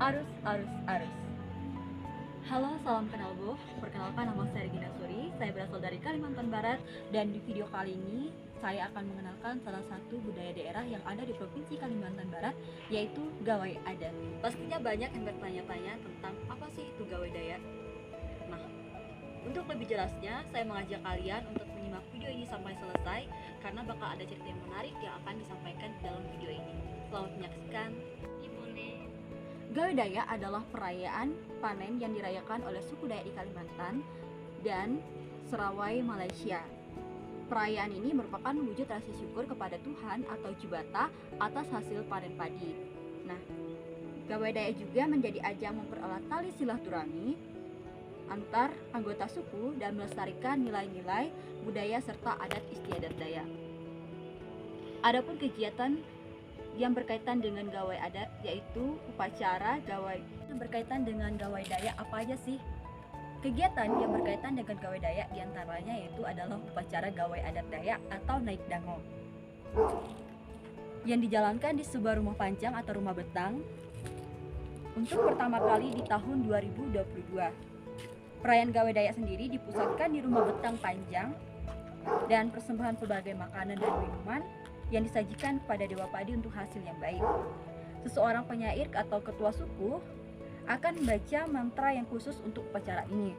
Arus, arus, arus. Halo, salam kenal Bu. Perkenalkan, nama saya Regina Suri. Saya berasal dari Kalimantan Barat dan di video kali ini saya akan mengenalkan salah satu budaya daerah yang ada di Provinsi Kalimantan Barat, yaitu gawai adat. Pastinya banyak yang bertanya-tanya tentang apa sih itu gawai dayak. Nah, untuk lebih jelasnya, saya mengajak kalian untuk menyimak video ini sampai selesai karena bakal ada cerita yang menarik yang akan disampaikan di dalam video ini. Selamat menyaksikan. Gawai Dayak adalah perayaan panen yang dirayakan oleh suku Dayak di Kalimantan dan Serawai, Malaysia. Perayaan ini merupakan wujud rasa syukur kepada Tuhan atau Jubata atas hasil panen padi. Nah, Gawai Dayak juga menjadi ajang mempererat tali silaturahmi antar anggota suku dan melestarikan nilai-nilai budaya serta adat istiadat Dayak. Adapun kegiatan yang berkaitan dengan gawai adat yaitu upacara gawai. Yang berkaitan dengan gawai dayak apa aja sih? Kegiatan yang berkaitan dengan gawai dayak diantaranya yaitu adalah upacara gawai adat Dayak atau naik dango yang dijalankan di sebuah rumah panjang atau rumah betang untuk pertama kali di tahun 2022. Perayaan gawai dayak sendiri dipusatkan di rumah betang panjang dan persembahan berbagai makanan dan minuman yang disajikan kepada Dewa Padi untuk hasil yang baik. Seseorang penyair atau ketua suku akan membaca mantra yang khusus untuk upacara ini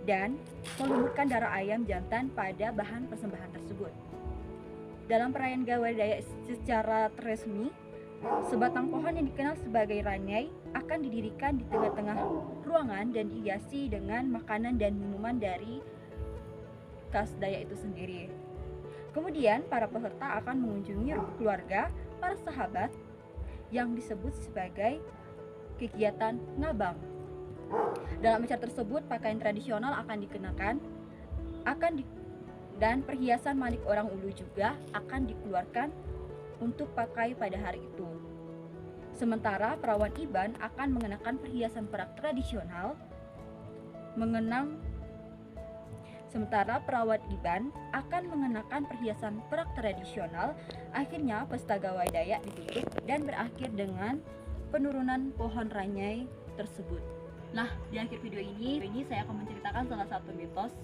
dan meluburkan darah ayam jantan pada bahan persembahan tersebut. Dalam perayaan gawai dayak secara resmi, sebatang pohon yang dikenal sebagai ranyai akan didirikan di tengah-tengah ruangan dan dihiasi dengan makanan dan minuman dari khas Dayak itu sendiri. Kemudian para peserta akan mengunjungi keluarga, para sahabat yang disebut sebagai kegiatan ngabang. Dalam acara tersebut pakaian tradisional akan dikenakan, dan perhiasan manik orang ulu juga akan dikeluarkan untuk pakai pada hari itu. Sementara perawan Iban akan mengenakan perhiasan perak tradisional, Sementara perawat Iban akan mengenakan perhiasan perak tradisional. Akhirnya pesta gawai dayak ditutup dan berakhir dengan penurunan pohon ranyai tersebut. Nah, di akhir video ini saya akan menceritakan salah satu mitos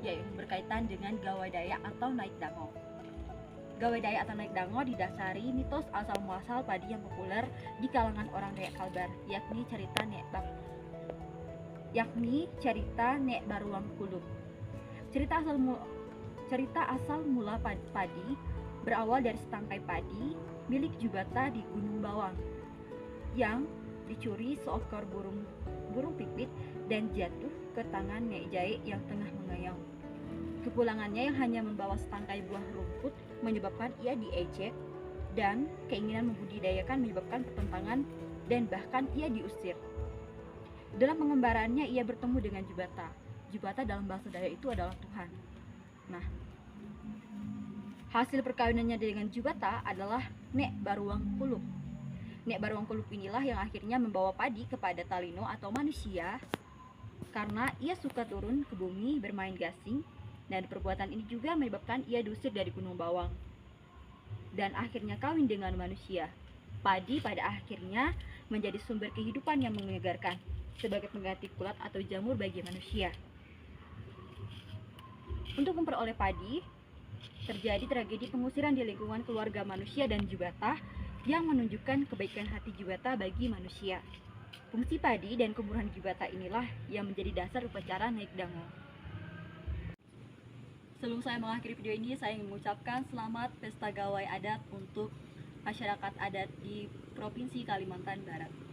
yaitu berkaitan dengan gawai dayak atau naik dango. Gawai dayak atau naik dango didasari mitos asal muasal padi yang populer di kalangan orang Dayak Kalbar, yakni cerita Nek Baruang Kulub. Cerita asal mula padi berawal dari setangkai padi milik Jubata di Gunung Bawang yang dicuri seekor burung pipit dan jatuh ke tangan Nek Jae yang tengah mengayau. Kepulangannya yang hanya membawa setangkai buah rumput menyebabkan ia diejek dan keinginan membudidayakan menyebabkan pertentangan dan bahkan ia diusir. Dalam pengembarannya ia bertemu dengan Jubata. Jubata dalam bahasa Dayak itu adalah Tuhan. Nah, hasil perkawinannya dengan Jubata adalah Nek Baruang Kulub. Nek Baruang Kulub inilah yang akhirnya membawa padi kepada Talino atau manusia karena ia suka turun ke bumi bermain gasing, dan perbuatan ini juga menyebabkan ia diusir dari Gunung Bawang dan akhirnya kawin dengan manusia. Padi pada akhirnya menjadi sumber kehidupan yang menyegarkan sebagai pengganti kulat atau jamur bagi manusia. Untuk memperoleh padi, terjadi tragedi pengusiran di lingkungan keluarga manusia dan Jubata yang menunjukkan kebaikan hati Jubata bagi manusia. Fungsi padi dan kemurahan Jubata inilah yang menjadi dasar upacara naik dango. Sebelum saya mengakhiri video ini, saya ingin mengucapkan selamat Pesta Gawai Adat untuk masyarakat adat di Provinsi Kalimantan Barat.